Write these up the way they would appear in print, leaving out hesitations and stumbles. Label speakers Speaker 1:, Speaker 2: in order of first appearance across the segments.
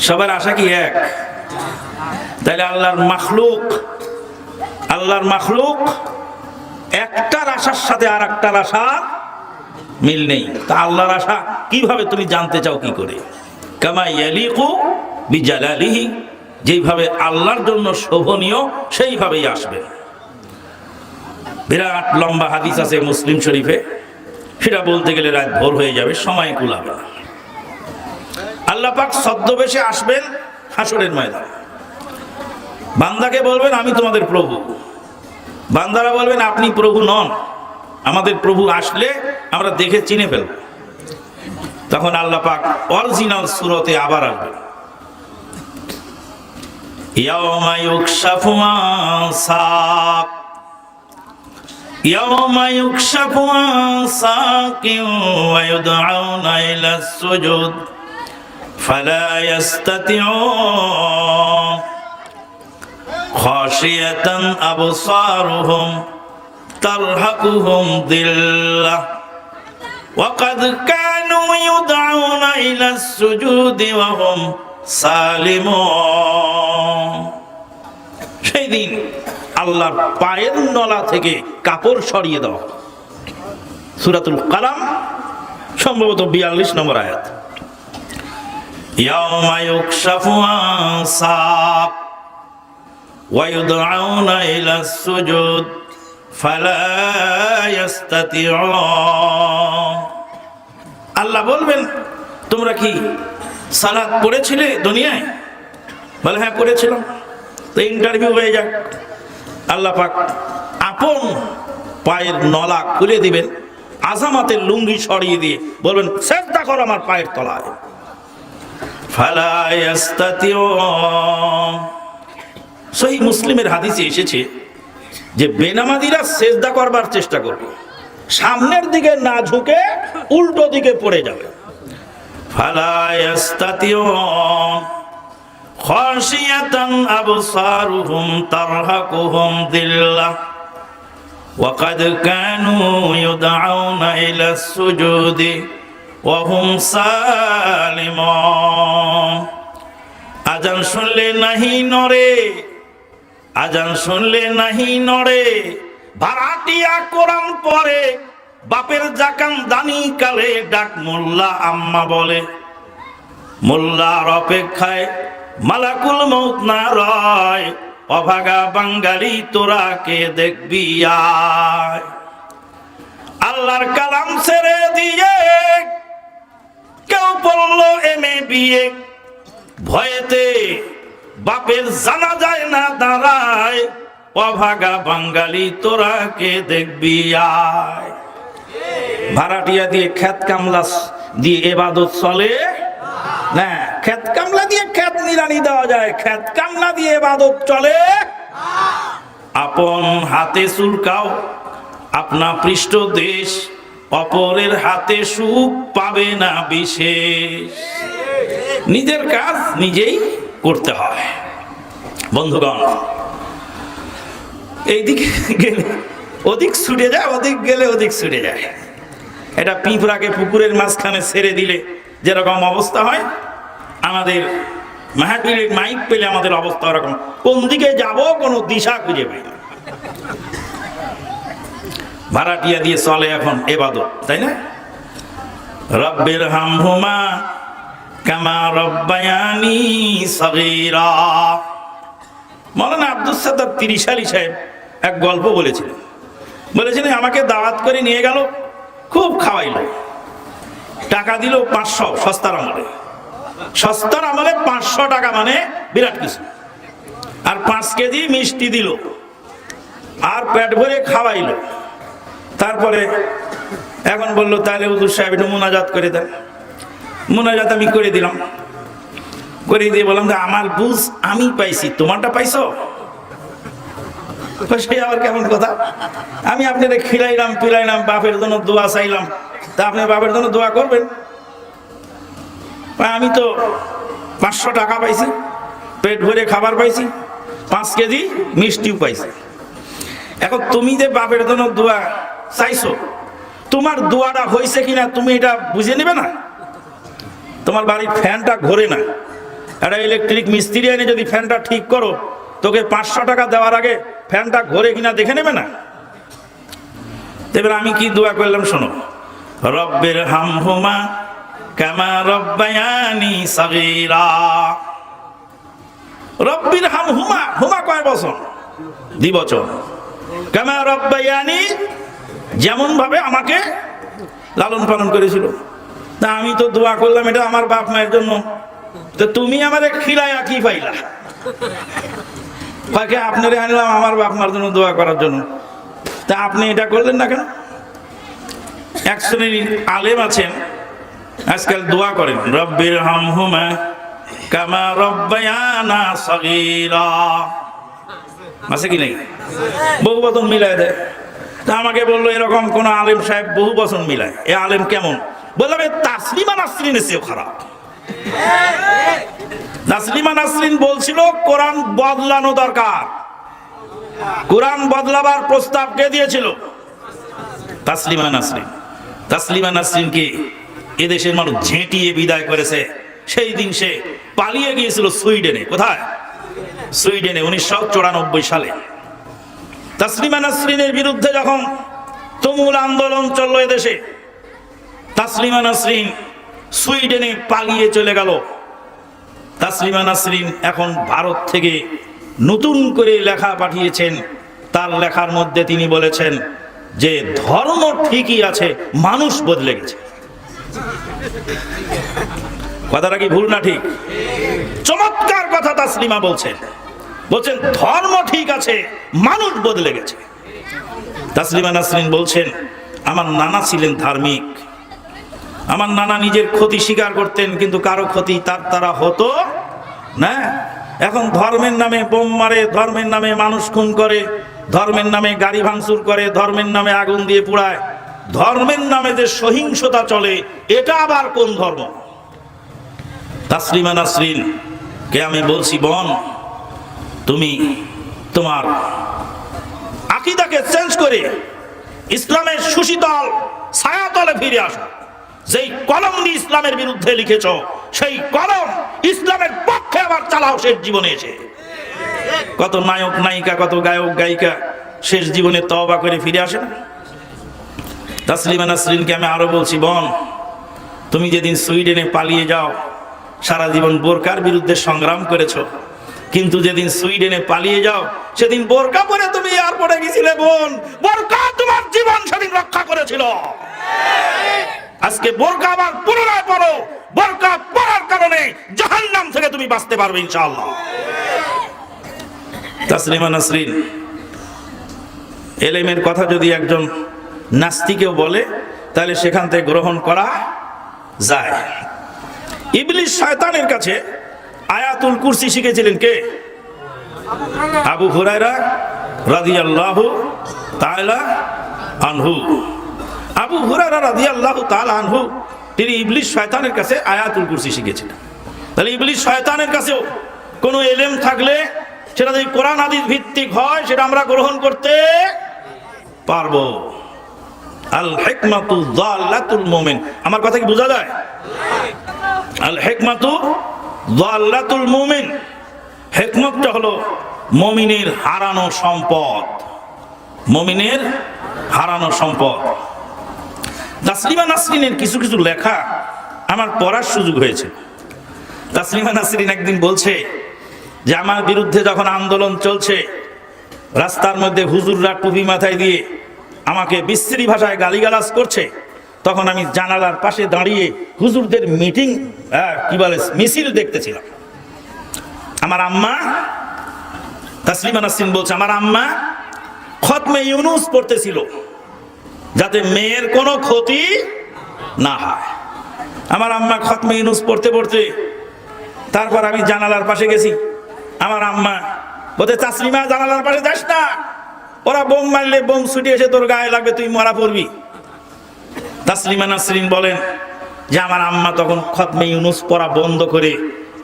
Speaker 1: সবার আশা কি এক? তাহলে আল্লাহর মাখলুক একটার আশার সাথে আর একটার আশা মিল নেই। তা আল্লাহর আশা কিভাবে তুমি জানতে চাও কি করে? কামা ইয়ালিকু বিজালালিহি, যেইভাবে আল্লাহর জন্য শোভনীয় সেইভাবেই আসবে। বিরাট লম্বা হাদিস আছে মুসলিম শরীফে, সেটা বলতে গেলে রাত ভোর হয়ে যাবে, সময় কুলাবে না। আল্লাহ পাক ছদ্মবেশে আসবেন হাসরের ময়দানে। বান্দাকে বলবেন আমি তোমাদের প্রভু। বান্দারা বলবেন আপনি প্রভু নন, আমাদের প্রভু আসলে আমরা দেখে চিনে ফেলব। তখন আল্লাহ পাক অরিজিনাল সূরতে আবার আসবেন। ইয়াউমা ইউকশাফু আন সাক, ইয়াউমা ইউকশাফু আন সাকিন ওয়া ইউদআউনা ইলাস সুজুদ ফালা ইস্তাতিউন খাশিয়াতান আবসারুহুম তারহাকুহুম দিল্লাহ ওয়া কাদ কানু ইউদআউনা ইলাস সুজুদি ওয়া হুম সালিমুন। সেই দিন আল্লাহর পায়ের নলা থেকে কাপড় সরিয়ে দাও। সূরাতুল কালাম সম্ভবত 42 নম্বর আয়াত। ইয়াউমা ইউকশাফু আন সাক ওয়া ইউদআউনা ইলাস সুজুদ ফালা ইস্তাতিউন। আল্লাহ বলবেন তোমরা কি সালাত পড়েছিলে দুনিয়ায়? বলে হ্যাঁ পড়েছিলাম। তো ইন্টারভিউ হয়ে যাক। আল্লাহ পাক আপন পায়ের নলা খুলে দিবেন, আজামাতের লুঙ্গি সরিয়ে দিয়ে বলবেন সিজদা করো আমার পায়ের তলায়। ফালা ইস্তাতিউন। সহিহ মুসলিমের হাদিসে এসেছে যে বেনামাজিরা সিজদা করবার চেষ্টা করবে, সামনের দিকে না ঝুঁকে উল্টো দিকে পড়ে যাবে। ফালা ইস্তাতিউন খাশিয়াতান আবসারুহুম তারহাকুহুম দিল্লাহ ওয়া কাদ কানু ইউদআউনা ইলাস সুজুদি ওয়া হুম সালিমুন। আজান শুনলে নাহি নড়ে, আজান শুনলে নাহি নড়ে, ভাড়াটিয়া কোরআন পড়ে, বাপের জাকান দানি কালে ডাক মোল্লা আম্মা বলে। মোল্লার অপেক্ষায় মালাকুল মউত না রয়, অভাগা বাঙালি তোরা কে দেখবি আয়। আল্লাহর কালাম ছেড়ে দিয়ে কেউ পড়লো এমএ বিএ, ভয়েতে বাপের জানা যায় না দাঁড়ায়, অভাগা বাঙালি তোরা কে দেখবি আয়। ভাড়াটিয়া দিয়ে খেত কামলা দিয়ে ইবাদত চলে না। খেত কামলা দিয়ে খেত নিরানি দেওয়া যায়, খেত কামলা দিয়ে ইবাদত চলে। আপন হাতে চুলকাও আপনা পৃষ্ঠ দেশ, অপরের হাতে সুখ পাবে না বিশেষ। নিজের কাজ নিজেই করতে হয়। বন্ধুগণ, এইদিকে গেলে ওদিক ছুটে যায়, ওদিক গেলে ওদিক ছুটে যায়। এটা পিঁপড়াকে পুকুরের মাঝখানে ছেড়ে দিলে যেরকম অবস্থা হয়, আমাদের মাহফিলে মাইক পেলে আমাদের অবস্থা ওরকম। কোন দিকে যাব কোনো দিশা খুঁজে পাই না। ভাড়াটিয়া দিয়ে চলে এখন ইবাদত, তাই না? রব্বির হামহুমা কামা রব্বায়ানি সগীরা। মাওলানা আব্দুস সাত্তার 30 আলী সাহেব এক গল্প বলেছিলেন। আমাকে দাওয়াত করে নিয়ে গেল, খুব খাওয়াইল, টাকা দিল 500। সস্তার আমলে 500 টাকা মানে বিরাট কিছু। আর 5 কেজি মিষ্টি দিল, আর পেট ভরে খাওয়াইল। তারপরে এখন বললো তাহলে হুজুর সাহেব একটু মুনাজাত করে দেন। মুনাজাত আমি করে দিলাম, করে দিয়ে বললাম যে আমার বুঝ আমি পাইছি, তোমারটা পাইছো? সে আবার কেমন কথা? আমি আপনাদের খিলাইলাম পিলাইলাম, বাপের জন্য দোয়া চাইলাম, তা আপনি বাপের জন্য দোয়া করবেন? আমি তো 500 টাকা পাইছি, পেট ভরে খাবার পাইছি, 5 কেজি মিষ্টিও পাইছি। এখন তুমি যে বাপের জন্য দোয়া চাইছো, তোমার দোয়াটা হয়েছে কিনা তুমি এটা বুঝে নেবে না? তোমার বাড়ির ফ্যানটা ঘোরে না, একটা ইলেকট্রিক মিস্ত্রি এনে যদি ফ্যানটা ঠিক করো, তোকে 500 টাকা দেওয়ার আগে ফ্যানটা ঘোরে কিনা দেখে নেবে না? এবার আমি কি দোয়া করলাম শোনো, রব্বির হামহুমা কামা রব্বায়ানি সাগীরা। রব্বির হামহুমা, হুমা কয় বচন? দ্বিবচন। কামা রব্বায়ানি, যেমন ভাবে আমাকে লালন পালন করেছিল। তা আমি তো দোয়া করলাম এটা আমার বাপ মায়ের জন্য, তো তুমি আমারে খিলাইয়া কি পাইলা? কাকে আপনারে আনলাম আমার বাপ মার জন্য দোয়া করার জন্য, তা আপনি এটা করলেন না কেন? এক শ্রেণীর আলেম আছেন আজকাল দোয়া করেন, রব্বির হামহুমা কামা রব্বায়ানা সাগীরা, আছে কি নাই? বহু বচন মিলায় দেয়। তা আমাকে বললো এরকম কোন আলেম সাহেব বহু বচন মিলায়, এ আলেম কেমন? বললাম তাসলিমা নাসরিনের চেয়েও খারাপ। তাসলিমা নাসরিন বলছিল কোরআন বদলানো দরকার। কোরআন বদলাবার প্রস্তাব কে দিয়েছিল? তাসলিমা নাসরিন। তাসলিমা নাসরিনকে এদেশের মানুষ ঝেঁটিয়ে বিদায় করেছে। সেই দিন সে পালিয়ে গিয়েছিল সুইডেনে। কোথায়? সুইডেনে 1994 সালে। তাসলিমা নাসরিনের বিরুদ্ধে যখন তুমুল আন্দোলন চললো এদেশে, তাসলিমা নাসরিন সুইডেনে পালিয়ে চলে গেল। তাসলিমা নাসরিন এখন ভারত থেকে নতুন করে লেখা পাঠিয়েছেন। তার লেখার মধ্যে তিনি বলেছেন যে ধর্ম ঠিকই আছে, মানুষ বদলে গেছে। কথাটা কি ভুল না ঠিক? চমৎকার কথা তাসলিমা বলছেন। বলছেন ধর্ম ঠিক আছে, মানুষ বদলে গেছে। তাসলিমা নাসরিন বলছেন আমার নানা ছিলেন ধার্মিক, আমার নানা নিজের ক্ষতি স্বীকার করতেন, কিন্তু কারো ক্ষতি তার দ্বারা হতো না। এখন ধর্মের নামে বোম মারে, ধর্মের নামে মানুষ খুন করে, ধর্মের নামে গাড়ি ভাঙচুর করে, ধর্মের নামে আগুন দিয়ে পুড়ায়, ধর্মের নামে যে সহিংসতা চলে, এটা আবার কোন ধর্ম? তাসলিমা নাসরিন কে আমি বলছি, বোন তুমি তোমার আকীদাকে চেঞ্জ করে ইসলামের সুশীতল ছায়াতলে ফিরে আসো। যেই কলম দিয়ে ইসলামের বিরুদ্ধে লিখেছ, সেই কলম ইসলামের পক্ষে আবার চালাও শেষ জীবনে এসে। কত নায়ক নায়িকা, কত গায়ক গায়িকা শেষ জীবনে তওবা করে ফিরে আসে না? তাসলিমা নাসরিনকে আমি আরো বলছি, বোন তুমি যেদিন সুইডেনে পালিয়ে যাও, সারা জীবন বোরকার বিরুদ্ধে সংগ্রাম করেছো, কিন্তু যেদিন সুইডেনে পালিয়ে যাও সেদিন বোরকা পরে তুমি এয়ারপোর্টে গেছিলে। বোন, বোরকা তোমার জীবন সেদিন রক্ষা করেছিল। আজকে বোরকা আবার পুনরায় পরো, বোরকা পরার কারণে জাহান্নাম থেকে তুমি বাঁচতে পারবে ইনশাআল্লাহ। তাসলিমা নাসরিন এলেমের কথা যদি একজন নাস্তিকেও বলে, তাহলে সেখান থেকে গ্রহণ করা যায়। ইবলিস শয়তানের কাছে আয়াতুল কুরসি শিখেছিলেন কে? আবু হুরায়রা রাদিয়াল্লাহু তাআলা আনহু। আবু হুরায়রা রাদিয়াল্লাহু তাআলা আনহু তিনি ইবলিস শয়তানের কাছে আয়াতুল কুরসি শিখেছিলেন। তাহলে ইবলিস শয়তানের কাছেও কোনো ইলম থাকলে সেটা যদি কোরআন হাদিস ভিত্তিক হয়, সেটা আমরা গ্রহণ করতে পারবো। আল হিকমাতু যাল্লাতুল মুমিন। আমার কথা কি বোঝা যায়? আল হিকমাতু যাল্লাতুল মুমিন, হিকমতটা হলো মুমিনের হারানো সম্পদ। মুমিনের হারানো সম্পদ। তাসলিমা নাসরিনের কিছু কিছু লেখা আমার পড়ার সুযোগ হয়েছে। তাসলিমা নাসরিন একদিন বলছে যে আমার বিরুদ্ধে যখন আন্দোলন চলছে, রাস্তার মধ্যে হুজুররা টুপি মাথায় দিয়ে আমাকে বিশ্রী ভাষায় গালিগালাজ করছে, তখন আমি জানালার পাশে দাঁড়িয়ে হুজুরদের মিটিং কি বলে মিছিল দেখতেছিলাম। আমার আম্মা, তাসলিমা নাসরিন বলছে, আমার আম্মা খতমে ইউনুস পড়তেছিল যাতে মেয়ের কোনো ক্ষতি না হয়। আমার আম্মা খতমে ইউনুস পড়তে পড়তে তারপর আমি জানালার পাশে গেছি। আমার আম্মা বলতে, তাসলিমা জানালার পাশে যাস না, ওরা বোম মারলে বোম ছুটে এসে তোর গায়ে লাগবে, তুই মারা পড়বি। তাসলিমা নাসরিন বলেন যে আমার আম্মা তখন খতমে ইউনুস পড়া বন্ধ করে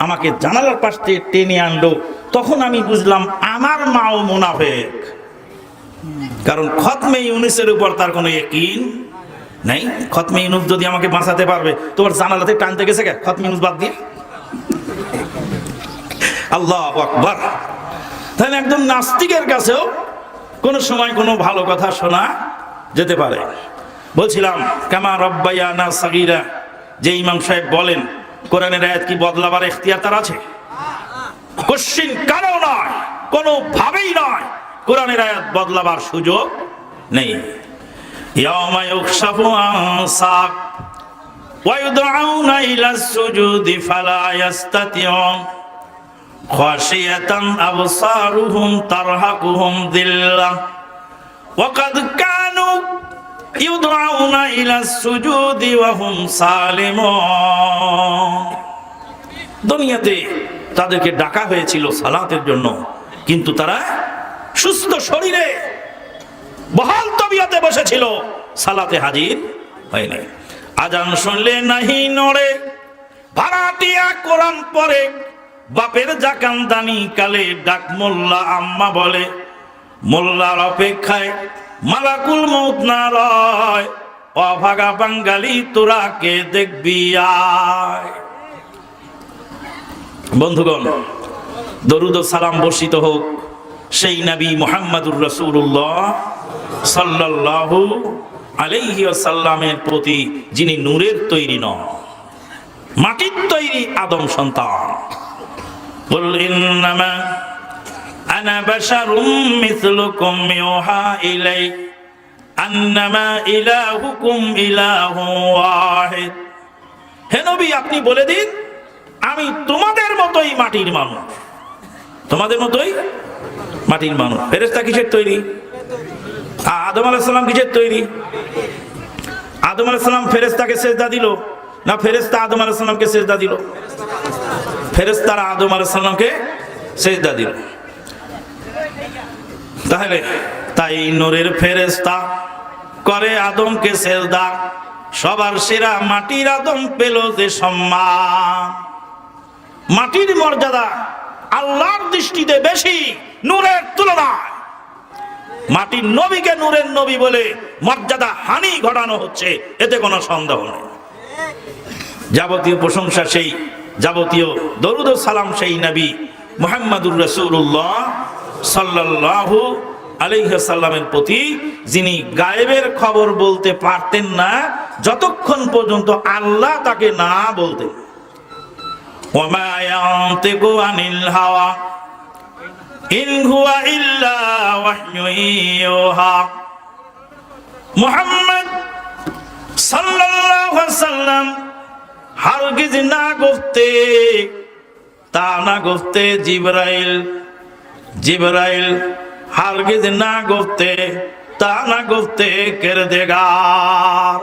Speaker 1: আমাকে জানালার পাশ থেকে টেনে আনলো। তখন আমি বুঝলাম আমার মাও মুনাফিক, কারণ খতমে ইউনুসের উপর তার কোনো ইয়াকিন নাই। খতমে ইউনুস যদি আমাকে বাঁচাতে পারবে, তোমার জানালাতে টানতে গেছে কে খতমে ইউনুস বাদ দিয়ে? আল্লাহু আকবার। তাহলে একদম নাস্তিকের কাছেও কোনো সময় কোনো ভালো কথা শোনা যেতে পারে। বলছিলাম কামা রব্বায়ানা সাগীরা, যে ইমাম সাহেব বলেন কোরআনের আয়াত কি বদলাবার এখতিয়ার তার আছে? কোশ্চিন কারও নয়, কোনো ভাবেই নয়, কোরআনের আয়াত বদলাবার সুযোগ নেই। ইয়াউমা ইউকশাফু আন সাক ওয়া ইউদআউনা ইলাস সুজুদি ফালা ইস্তাতিউন খাশিয়াতান আবসারুহুম তারহাকুহুম যিল্লাহ ওয়া কাদ কানু ইউদআউনা ইলাস সুজুদি ওয়া হুম সালিমুন। দুনিয়াতে তাদেরকে ডাকা হয়েছিল সালাতের জন্য, কিন্তু তারা সুস্থ শরীরে বহাল তবিয়তে বসেছিল, সালাতে হাজির হয় নাই। আজান শুনলে নাহি নড়ে, ভাড়াটিয়া কোরআন পড়ে, বাপের জাকান্দানি কালে ডাক মোল্লা আম্মা বলে, মোল্লার অপেক্ষায় মালাকুল মউত না রয়, অভাগা বাঙালি তোরা কে দেখবি আয়। বন্ধুগণ, দরুদ ও সালাম বর্ষিত হোক সেই নবী মুহাম্মদুর রাসূলুল্লাহ সাল্লাল্লাহু আলাইহি ওয়াসাল্লামের প্রতি, যিনি নূরের তৈরি নন, মাটির তৈরি আদম সন্তান। কুল ইন্নামা আনা বাশারুম মিসলুকুম ইউহা ইলাই আন্নামা ইলাহুকুম ইলাহু ওয়াহিদ। হে নবী, আপনি বলে দিন আমি তোমাদের মতোই মাটির মানুষ, তোমাদের মতোই মাটির মানুষ। ফেরেশতা কিসের তৈরি? আদম আলাইহিস সালাম কিসের তৈরি? আদম আলাইহিস সালাম ফেরেশতাকে সেজদা দিল না ফেরেশতা আদম আলাইহিস সালামকে সেজদা দিল? ফেরেশতারা আদম আলাইহিস সালামকে সেজদা দিল। তাহলে তাই নূরের ফেরেশতা করে আদমকে সেজদা, সবার সেরা মাটির আদম পেল যে সম্মান। মাটির মর্যাদা আল্লাহর দৃষ্টিতে বেশি নূরের তুলনায়। মাটির নবীকে নূরের নবী বলে মর্যাদা হানি ঘটানো হচ্ছে, এতে কোনো সন্দেহ নেই। যাবতীয় প্রশংসা সেই, যাবতীয় দরুদ ও সালাম সেই নবী মুহাম্মদুর রাসূলুল্লাহ সাল্লাল্লাহু আলাইহি ওয়াসাল্লামের প্রতি, যিনি গায়েবের খবর বলতে পারতেন না যতক্ষণ পর্যন্ত আল্লাহ তাকে না বলতেন। ওয়া মা ইয়ানতিকু আনিল হাওয়া ইন হুয়া ইল্লা ওয়াহয়ুন ইউহা। মুহাম্মদ সাল্লাল্লাহু আলাইহি ওয়াসাল্লাম হারগিজ না গফতে, তা না গফতে জিবরাইল হারগিজ না গফতে, তা না গফতে কিরদেগার।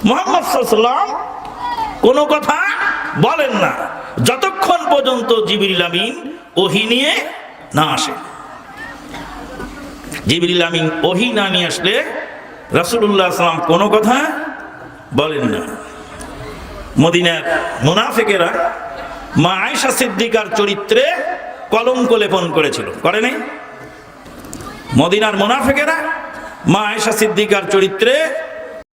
Speaker 1: মুহাম্মদ সাল্লাল্লাহু আলাইহি ওয়াসাল্লাম কোনো কথা বলেন না যতক্ষণ পর্যন্ত জিবরিল আমিন ওহী নিয়ে না আসে। জিবরিল আমিন ওহী না নিয়ে আসলে রাসূলুল্লাহ সাল্লাল্লাহু আলাইহি ওয়াসাল্লাম কোনো কথা বলেন না। মদিনার মুনাফিকেরা মা আয়েশা সিদ্দিকার চরিত্রে কলঙ্ক লেপন করেছিল, করে নাই? মদিনার মুনাফিকেরা মা আয়েশা সিদ্দিকার চরিত্রে